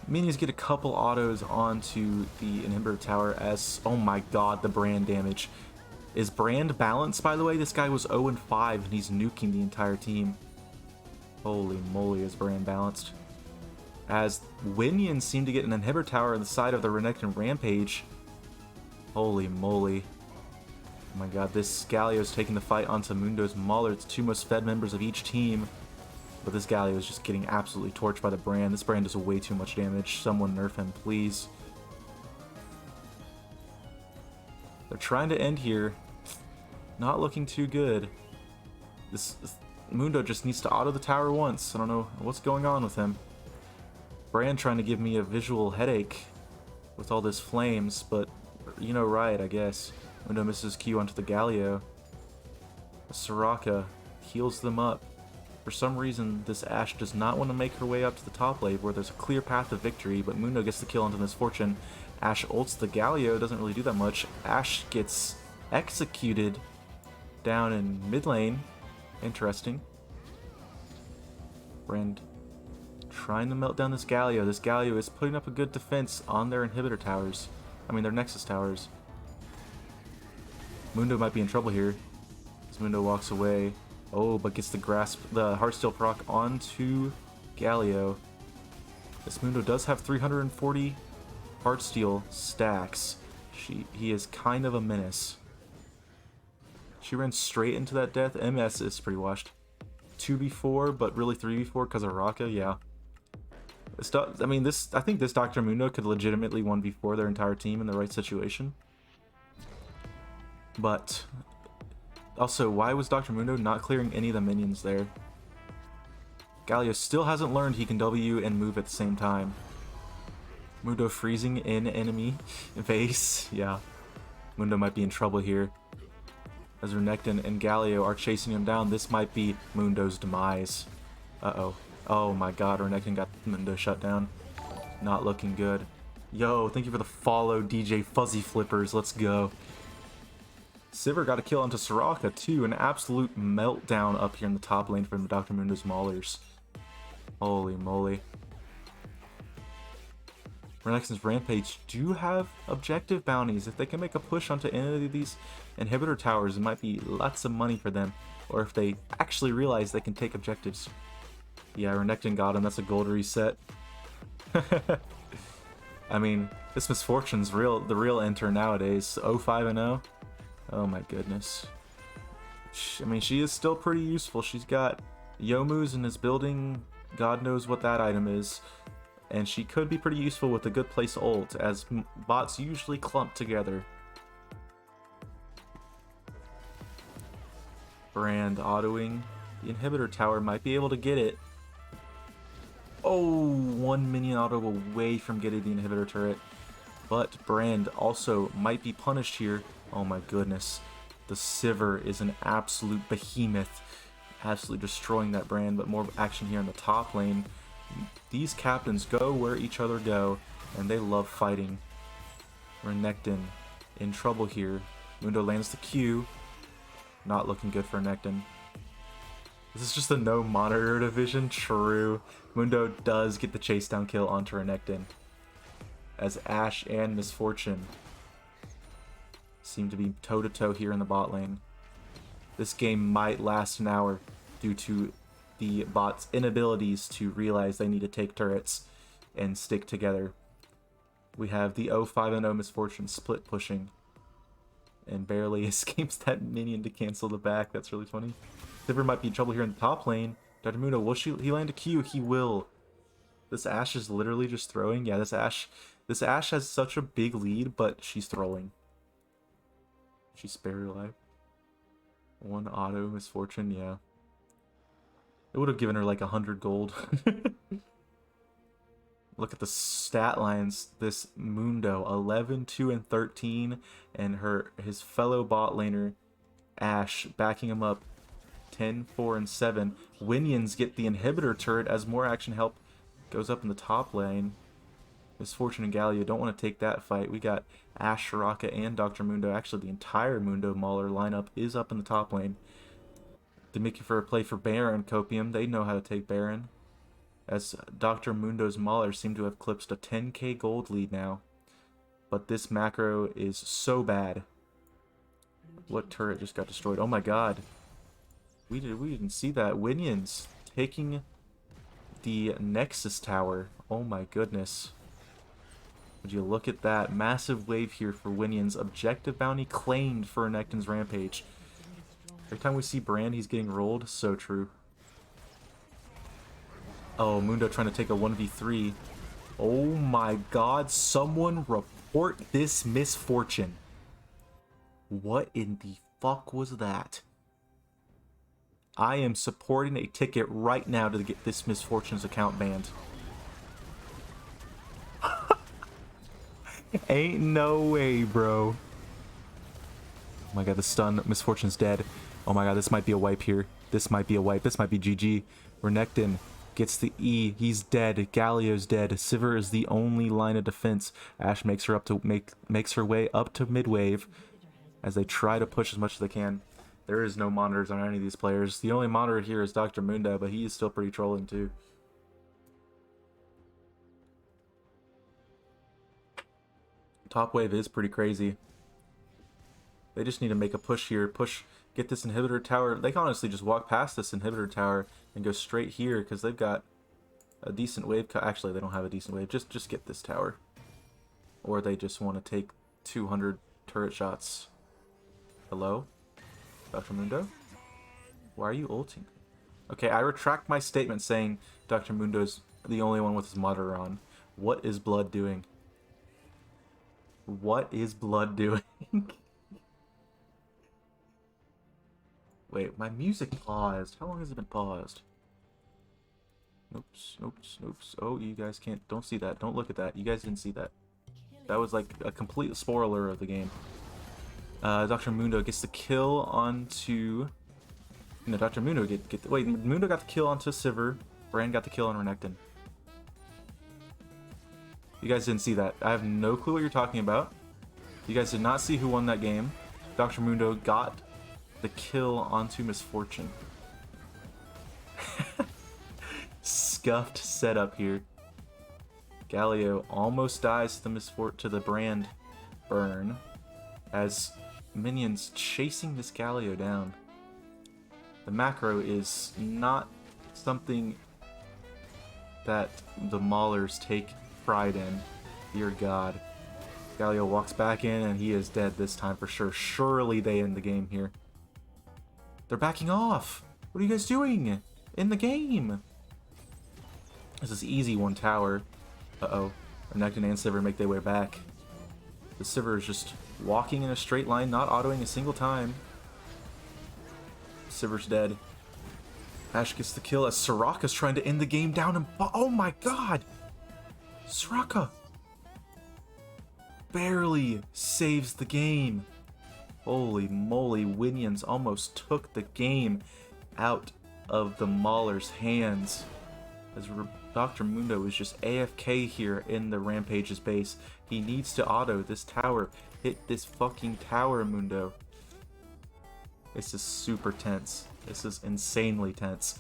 Minions get a couple autos onto the inhibitor tower as... Oh my god, the Brand damage. Is Brand balanced, by the way? This guy was 0-5 and he's nuking the entire team. Holy moly, is Brand balanced. As Winions seem to get an inhibitor tower on the side of the Renekton Rampage. Holy moly. Oh my god, this Galio's taking the fight onto Mundo's Maulers, the two most fed members of each team. But this Galio is just getting absolutely torched by the Brand. This Brand does way too much damage. Someone nerf him, please. They're trying to end here. Not looking too good. This Mundo just needs to auto the tower once. I don't know what's going on with him. Brand trying to give me a visual headache with all this flames, but you know, right, I guess. Mundo misses Q onto the Galio. Soraka heals them up. For some reason, this Ashe does not want to make her way up to the top lane where there's a clear path of victory, but Mundo gets the kill onto Misfortune. Ashe ults the Galio, doesn't really do that much. Ashe gets executed down in mid lane. Interesting. Brand trying to melt down this Galio. This Galio is putting up a good defense on their inhibitor towers. I mean, their Nexus towers. Mundo might be in trouble here as Mundo walks away. Oh, but gets the Heartsteel proc onto Galio. This Mundo does have 340 Heartsteel stacks. He is kind of a menace. She ran straight into that death. MS is pretty washed. 2v4, but really 3v4 because of Raka, yeah. I think this Dr. Mundo could legitimately 1v4 their entire team in the right situation. But also, why was Dr. Mundo not clearing any of the minions there? Galio still hasn't learned he can W and move at the same time. Mundo freezing in enemy base. Yeah. Mundo might be in trouble here. As Renekton and Galio are chasing him down, this might be Mundo's demise. Uh-oh. Oh my god, Renekton got Mundo shut down. Not looking good. Yo, thank you for the follow, DJ Fuzzy Flippers. Let's go. Sivir got a kill onto Soraka too. An absolute meltdown up here in the top lane from Dr. Mundo's Maulers. Holy moly. Renekton's Rampage do have objective bounties. If they can make a push onto any of these inhibitor towers, it might be lots of money for them. Or if they actually realize they can take objectives. Yeah, Renekton got him. That's a gold reset. I mean, this Misfortune's the real enter nowadays. 0-5-0. Oh my goodness. I mean, she is still pretty useful. She's got Youmu's in his building. God knows what that item is. And she could be pretty useful with a good place ult, as bots usually clump together. Brand autoing. The inhibitor tower might be able to get it. Oh, one minion auto away from getting the inhibitor turret. But Brand also might be punished here. Oh my goodness. The Sivir is an absolute behemoth. Absolutely destroying that Brand, but more action here in the top lane. These captains go where each other go, and they love fighting. Renekton in trouble here. Mundo lands the Q. Not looking good for Renekton. This is just a no monitor division. True. Mundo does get the chase down kill onto Renekton, as Ashe and Misfortune seem to be toe-to-toe here in the bot lane. This game might last an hour due to the bot's inabilities to realize they need to take turrets and stick together. We have the 0-5-0 Misfortune split pushing and barely escapes that minion to cancel the back. That's really funny. Sivir might be in trouble here in the top lane. Dr. Mundo, will he land a Q? He will. This Ashe is literally just throwing. Yeah, this Ashe has such a big lead, but she's throwing. She's spare her life. One auto Misfortune, yeah. It would have given her like 100 gold. Look at the stat lines. This Mundo, 11, 2, and 13, and his fellow bot laner Ashe backing him up, 10, 4, and 7. Winions get the inhibitor turret as more action help goes up in the top lane. Misfortune and Galio don't want to take that fight. We got Ashe, Soraka, and Dr. Mundo. Actually, the entire Mundo Mauler lineup is up in the top lane. They're making for a play for Baron. Copium, they know how to take Baron. As Dr. Mundo's Maulers seem to have clipped a 10k gold lead now. But this macro is so bad. What turret just got destroyed? Oh my god. We didn't see that. Winions taking the Nexus Tower. Oh my goodness. Would you look at that? Massive wave here for Winions. Objective bounty claimed for Renekton's Rampage. Every time we see Brand, he's getting rolled. So true. Oh, Mundo trying to take a 1v3. Oh my god, someone report this misfortune. What in the fuck was that? I am supporting a ticket right now to get this misfortune's account banned. Ain't no way, bro. Oh my god, the stun. Misfortune's dead. Oh my god, this might be a wipe here. This might be a wipe. This might be GG. Renekton gets the E. He's dead. Galio's dead. Sivir is the only line of defense. Ashe makes her way up to mid wave as they try to push as much as they can. There is no monitors on any of these players. The only monitor here is Dr. Mundo, but he is still pretty trolling too. Top wave is pretty crazy. They just need to make a push here. Get this inhibitor tower. They can honestly just walk past this inhibitor tower and go straight here because they've got a decent wave. Actually, they don't have a decent wave. Just get this tower. Or they just want to take 200 turret shots. Hello? Dr. Mundo? Why are you ulting? Okay, I retract my statement saying Dr. Mundo's the only one with his monitor on. What is Blood doing? What is Blood doing? Wait, my music paused. How long has it been paused? Oops. Oh, you guys don't see that. Don't look at that. You guys didn't see that. That was like a complete spoiler of the game. Dr. Mundo gets the kill onto... No, Dr. Mundo wait, Mundo got the kill onto Sivir. Brand got the kill on Renekton. You guys didn't see that. I have no clue what you're talking about. You guys did not see who won that game. Dr. Mundo got the kill onto Misfortune. Scuffed setup here. Galio almost dies to the Brand burn as minions chasing this Galio down. The macro is not something that the Maulers take pride in. Dear God. Galio walks back in and he is dead this time for sure. Surely they end the game here. They're backing off. What are you guys doing in the game? This is easy one tower. Uh-oh. Renekton and Sivir make their way back. The Sivir is just walking in a straight line, not autoing a single time. Sivir's dead. Ashe gets the kill as Soraka's trying to end the game down and... Oh my god! Soraka barely saves the game. Holy moly, Winions almost took the game out of the Mauler's hands. As Dr. Mundo is just AFK here in the Rampage's base. He needs to auto this tower. Hit this fucking tower, Mundo. This is super tense. This is insanely tense.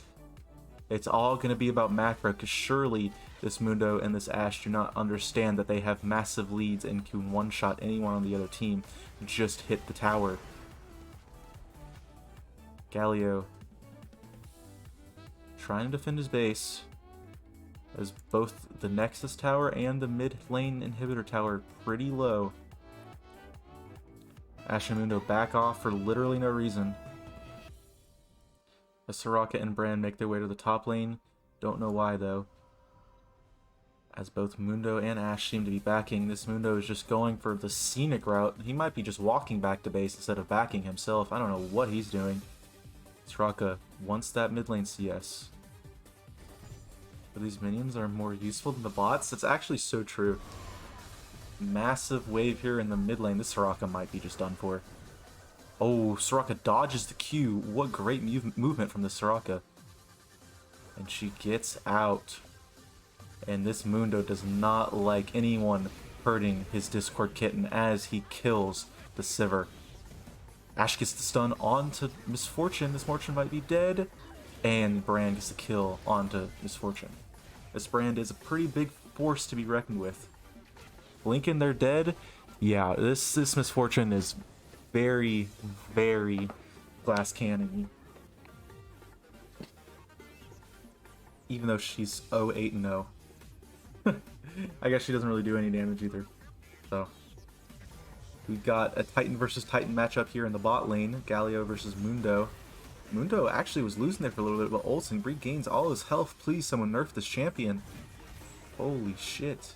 It's all going to be about macro, because surely this Mundo and this Ashe do not understand that they have massive leads and can one-shot anyone on the other team. Just hit the tower. Galio trying to defend his base as both the Nexus tower and the mid lane inhibitor tower are pretty low. Ashe and Mundo back off for literally no reason. As Soraka and Brand make their way to the top lane. Don't know why though. As both Mundo and Ashe seem to be backing, this Mundo is just going for the scenic route. He might be just walking back to base instead of backing himself. I don't know what he's doing. Soraka wants that mid lane CS. But these minions are more useful than the bots. It's actually so true. Massive wave here in the mid lane. This Soraka might be just done for. Oh, Soraka dodges the Q. What great movement from this Soraka. And she gets out. And this Mundo does not like anyone hurting his Discord kitten as he kills the Sivir. Ashe gets the stun onto Misfortune. Misfortune might be dead. And Brand gets the kill onto Misfortune. This Brand is a pretty big force to be reckoned with. Blinken, they're dead. Yeah, this Misfortune is very, very glass cannon. Even though she's 0-8-0. I guess she doesn't really do any damage either. So we've got a Titan versus Titan matchup here in the bot lane. Galio versus Mundo. Mundo actually was losing there for a little bit, but Olsen regains all his health. Please, someone nerf this champion. Holy shit.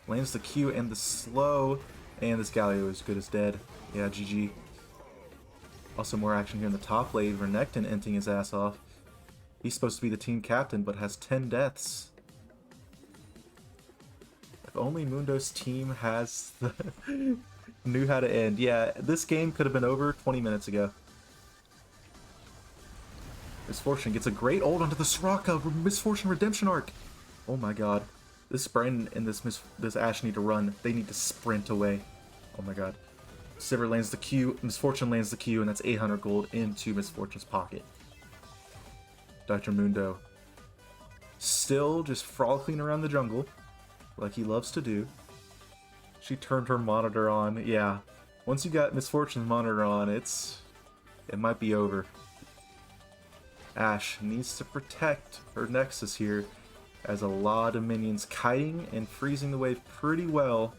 Lands the Q and the slow. And this Galio is good as dead. Yeah, GG. Also more action here in the top lane. Renekton inting his ass off. He's supposed to be the team captain, but has 10 deaths. If only Mundo's team has the knew how to end. Yeah, this game could have been over 20 minutes ago. Misfortune gets a great ult onto the Soraka. Misfortune redemption arc. Oh my god. This Brand and this Ashe need to run. They need to sprint away. Oh my god. Sivir lands the Q. Misfortune lands the Q, and that's 800 gold into Misfortune's pocket. Dr. Mundo still just frolicking around the jungle like he loves to do. She turned her monitor on. Yeah, once you got Misfortune's monitor on, it might be over. Ashe needs to protect her Nexus here, as a lot of minions kiting and freezing the wave pretty well.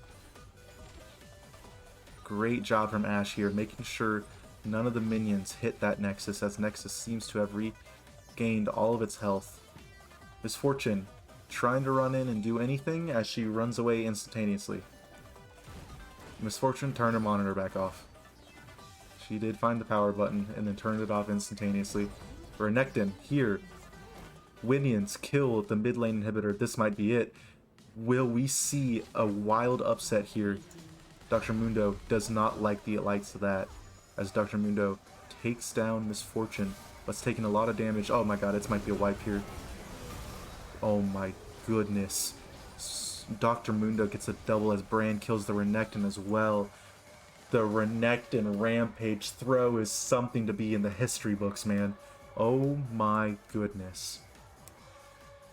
Great job from Ashe here, making sure none of the minions hit that Nexus, as Nexus seems to have regained all of its health. Misfortune trying to run in and do anything as she runs away instantaneously. Misfortune turned her monitor back off. She did find the power button and then turned it off instantaneously. Renekton here. Winions kill the mid lane inhibitor. This might be it. Will we see a wild upset here? Dr. Mundo does not like the likes of that, as Dr. Mundo takes down Misfortune. That's taking a lot of damage. Oh my god, it might be a wipe here. Oh my goodness. Dr. Mundo gets a double as Brand kills the Renekton as well. The Renekton Rampage throw is something to be in the history books, man. Oh my goodness.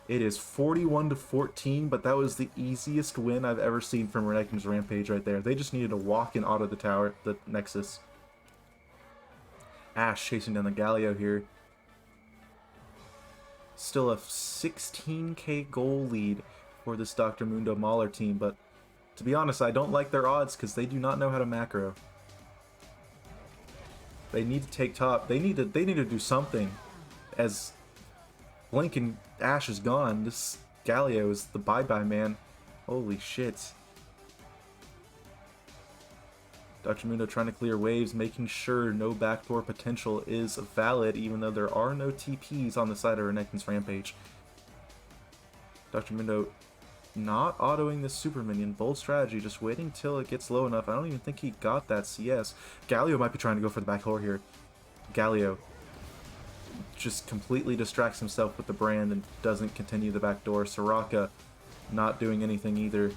It is 41-14, but that was the easiest win I've ever seen from Renekton's Rampage right there. They just needed to walk in auto the tower, the Nexus. Ashe chasing down the Galio here. Still a 16k goal lead for this Dr. Mundo Mauler team, but to be honest, I don't like their odds because they do not know how to macro. They need to take top. They need to do something. As Blink and Ashe is gone, this Galio is the bye-bye man. Holy shit. Dr. Mundo trying to clear waves, making sure no backdoor potential is valid, even though there are no TPs on the side of Renekton's Rampage. Dr. Mundo not autoing the super minion. Bold strategy, just waiting till it gets low enough. I don't even think he got that CS. Galio might be trying to go for the back door here. Galio just completely distracts himself with the Brand and doesn't continue the back door. Soraka not doing anything either.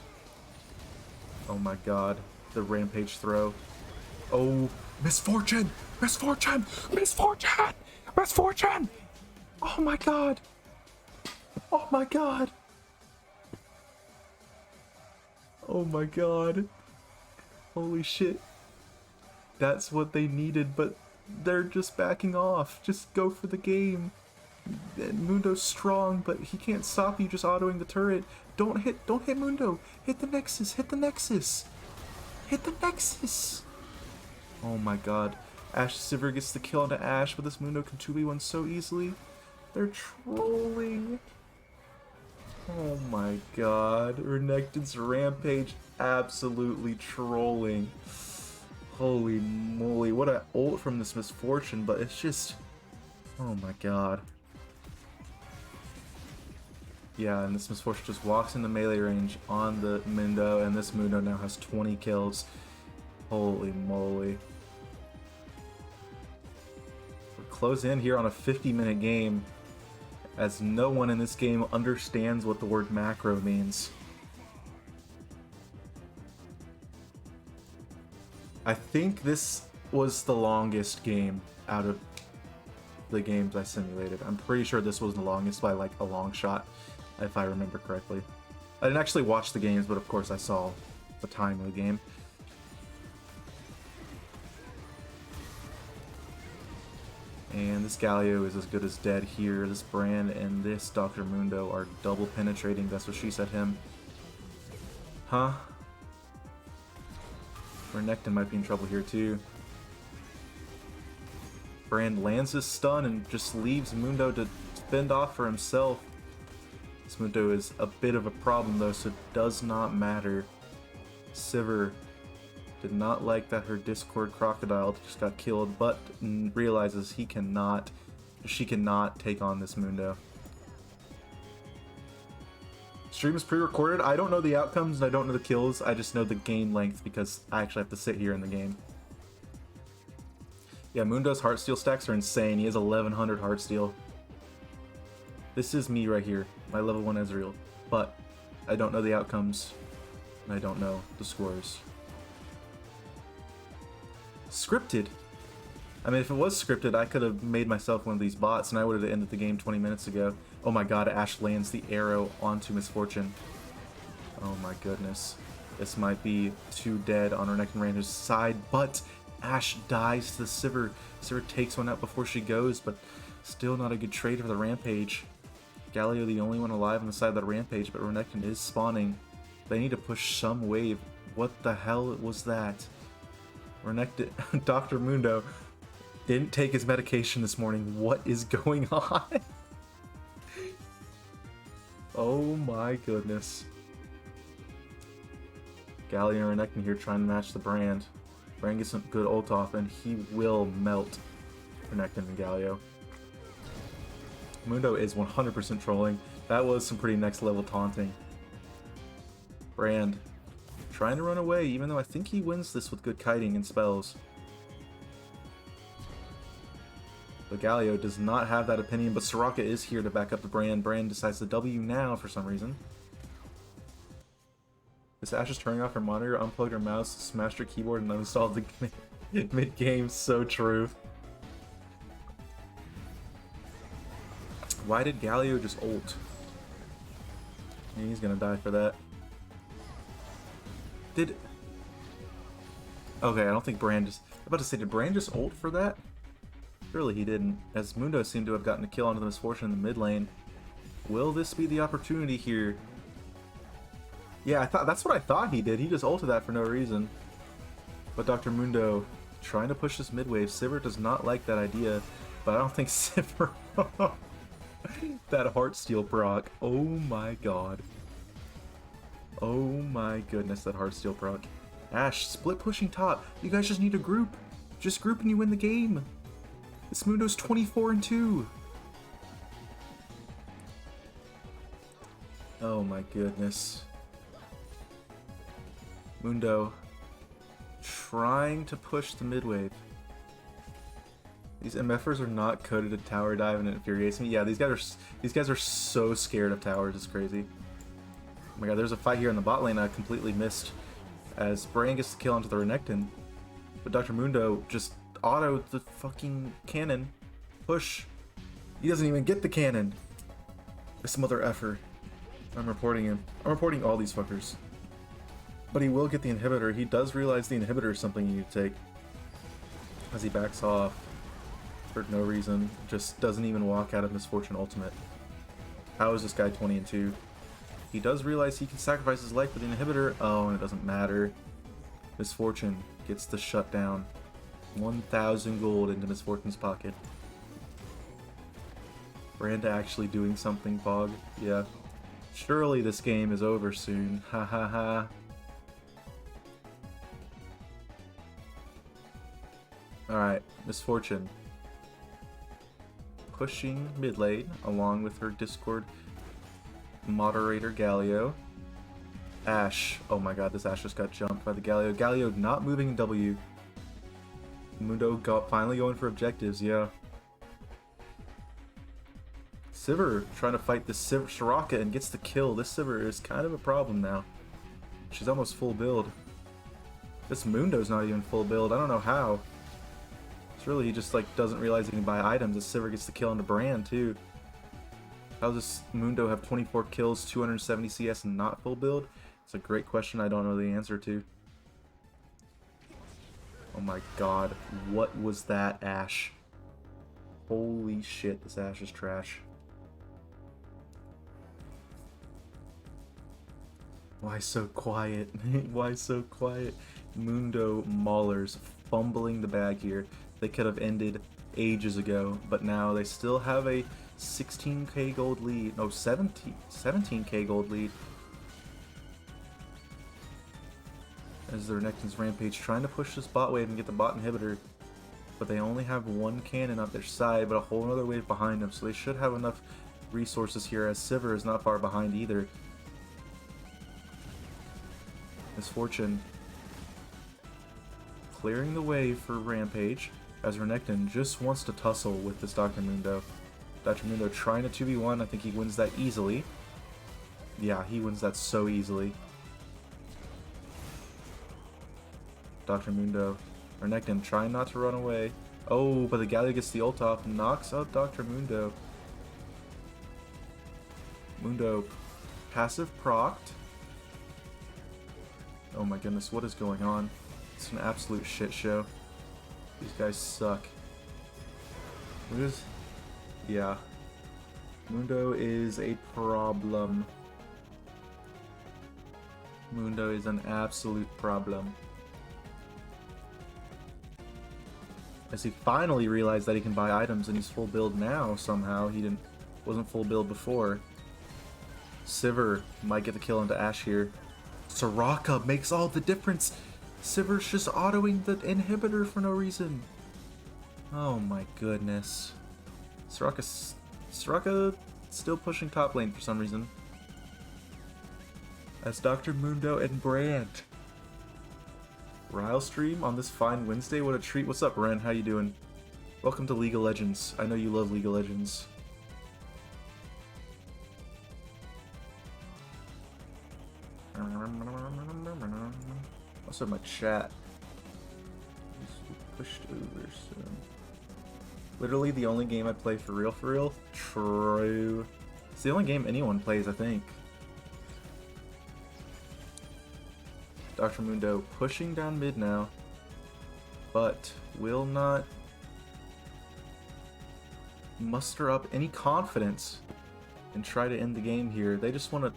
Oh my god. The Rampage throw. Oh, Misfortune! Misfortune! Misfortune! Misfortune! Oh my god! Oh my god! Oh my god. Holy shit. That's what they needed, but they're just backing off. Just go for the game. Mundo's strong, but he can't stop you just autoing the turret. Don't hit Mundo. Hit the Nexus. Hit the Nexus. Hit the Nexus. Oh my god. Ashe Sivir gets the kill onto Ashe, but this Mundo can 2v1 so easily. They're trolling. Oh my god. Renekton's Rampage absolutely trolling. Holy moly. What an ult from this Misfortune, but it's just... oh my god. Yeah, and this Misfortune just walks in the melee range on the Mundo, and this Mundo now has 20 kills. Holy moly. We're close in here on a 50-minute game. as no one in this game understands what the word macro means. I think this was the longest game out of the games I simulated. I'm pretty sure this was the longest by like a long shot, if I remember correctly. I didn't actually watch the games, but of course I saw the time of the game. And this Galio is as good as dead here. This Brand and this Dr. Mundo are double penetrating. That's what she said him. Huh? Renekton might be in trouble here too. Brand lands his stun and just leaves Mundo to fend off for himself. This Mundo is a bit of a problem though, so it does not matter. Sivir did not like that her Discord crocodile just got killed, but realizes she cannot take on this Mundo. Stream is pre-recorded. I don't know the outcomes and I don't know the kills. I just know the game length because I actually have to sit here in the game. Yeah, Mundo's Heartsteel stacks are insane. He has 1100 Heartsteel. This is me right here, my level 1 Ezreal. But I don't know the outcomes and I don't know the scores. Scripted. I mean, if it was scripted, I could have made myself one of these bots and I would have ended the game 20 minutes ago. Oh my god, Ashe lands the arrow onto Misfortune. Oh my goodness. This might be too dead on Renekton Ranger's side, but Ashe dies to the Sivir. Sivir takes one out before she goes, but still not a good trade for the Rampage. Galio the only one alive on the side of that Rampage, but Renekton is spawning. They need to push some wave. What the hell was that? Renekton, Dr. Mundo didn't take his medication this morning. What is going on? Oh my goodness. Galio and Renekton here trying to match the Brand. Brand gets some good ult off and he will melt Renekton and Galio. Mundo is 100% trolling. That was some pretty next level taunting. Brand trying to run away, even though I think he wins this with good kiting and spells. But Galio does not have that opinion, but Soraka is here to back up the Brand. Brand decides to W now for some reason. This Ashe is turning off her monitor, unplugged her mouse, smashed her keyboard, and uninstalled the mid-game. So true. Why did Galio just ult? He's gonna die for that. Okay, I don't think Brand just... I'm about to say, did Brand just ult for that? Surely he didn't, as Mundo seemed to have gotten a kill onto the Misfortune in the mid lane. Will this be the opportunity here? Yeah, that's what I thought he did. He just ulted that for no reason. But Dr. Mundo trying to push this mid wave. Sivir does not like that idea, but I don't think Sivir... that Heartsteel proc. Oh my god. Oh my goodness, that Heartsteel proc. Ashe, split pushing top. You guys just need to group. Just group and you win the game. This Mundo's 24-2. Oh my goodness. Mundo trying to push the mid wave. These MFers are not coded to tower dive and it infuriates me. Yeah, these guys are so scared of towers, it's crazy. Oh my god, there's a fight here in the bot lane I completely missed. As Brand gets the kill onto the Renekton. But Dr. Mundo just autoed the fucking cannon. Push. He doesn't even get the cannon. This mother effer. I'm reporting him. I'm reporting all these fuckers. But he will get the inhibitor. He does realize the inhibitor is something you need to take. As he backs off. For no reason. Just doesn't even walk out of Misfortune ultimate. How is this guy 20-2? He does realize he can sacrifice his life for the inhibitor. Oh, and it doesn't matter. Misfortune gets the shutdown. 1,000 gold into Misfortune's pocket. Brand actually doing something, Bog. Yeah. Surely this game is over soon. Ha ha ha. Alright, Misfortune. Pushing mid lane along with her Discord moderator Galio. Ashe. Oh my god, this Ashe just got jumped by the Galio. Galio not moving in W. Mundo finally going for objectives, yeah. Sivir trying to fight this Soraka and gets the kill. This Sivir is kind of a problem now. She's almost full build. This Mundo's not even full build. I don't know how. It's really, he just like doesn't realize he can buy items. This Sivir gets the kill on the brand too. How does this Mundo have 24 kills, 270 CS and not full build? It's a great question I don't know the answer to. Oh my god, what was that, Ashe? Holy shit, this Ashe is trash. Why so quiet? Why so quiet? Mundo Maulers fumbling the bag here. They could have ended ages ago, but now they still have a 16k gold lead. No, 17k gold lead. As the Renekton's Rampage trying to push this bot wave and get the bot inhibitor. But they only have one cannon on their side, but a whole other wave behind them, so they should have enough resources here, as Sivir is not far behind either. Misfortune clearing the way for Rampage, as Renekton just wants to tussle with this Dr. Mundo. Dr. Mundo trying to 2v1, I think he wins that easily. Yeah, he wins that so easily. Dr. Mundo. Renekton trying not to run away. Oh, but the Galio gets the ult off and knocks out Dr. Mundo. Mundo passive procced. Oh my goodness, what is going on? It's an absolute shit show. These guys suck. Yeah. Mundo is a problem. Mundo is an absolute problem. As he finally realized that he can buy items and he's full build now somehow. He wasn't full build before. Sivir might get the kill into Ashe here. Soraka makes all the difference. Sivir's just autoing the inhibitor for no reason. Oh my goodness. Soraka still pushing top lane for some reason. As Dr. Mundo and Brand. Ryle stream on this fine Wednesday, what a treat. What's up, Ren? How you doing? Welcome to League of Legends. I know you love League of Legends. Also my chat. Pushed over soon. Literally the only game I play for real. True. It's the only game anyone plays, I think. Dr. Mundo pushing down mid now, but will not muster up any confidence and try to end the game here. They just want to...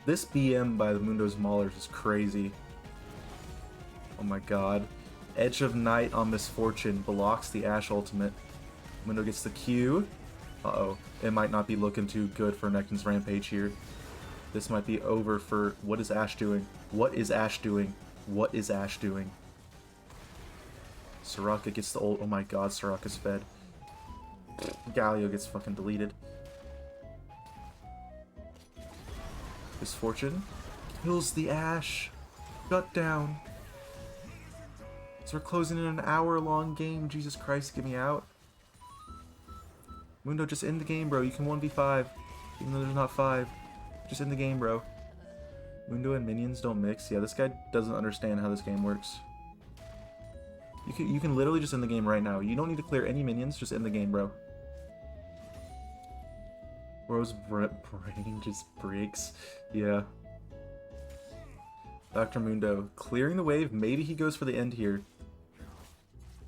This BM by the Mundo's Maulers is crazy. Oh my god. Edge of Night on Misfortune blocks the Ashe ultimate. Mundo gets the Q. Uh-oh. It might not be looking too good for Renekton's Rampage here. This might be over for... What is Ashe doing? What is Ashe doing? What is Ashe doing? Soraka gets the ult. Oh my god, Soraka's fed. Galio gets fucking deleted. Misfortune kills the Ashe. Shut down. So we're closing in an hour-long game. Jesus Christ, get me out. Mundo, just end the game, bro. You can 1v5. Even though there's not 5. Just end the game, bro. Mundo and minions don't mix. Yeah, this guy doesn't understand how this game works. You can literally just end the game right now. You don't need to clear any minions. Just end the game, bro. Bro's brain just breaks. Yeah. Dr. Mundo clearing the wave. Maybe he goes for the end here.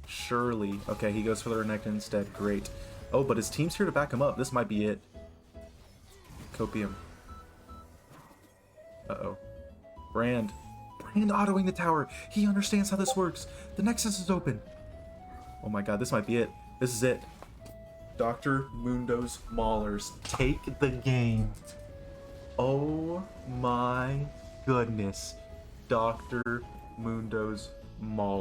Surely. Okay, he goes for the Renekton instead. Great. Oh, but his team's here to back him up. This might be it. Copium. Uh-oh. Brand autoing the tower. He understands how this works. The Nexus is open. Oh my god, this might be it. This is it. Dr. Mundo's Maulers take the game. Oh my goodness. Dr. Mundo's Maulers.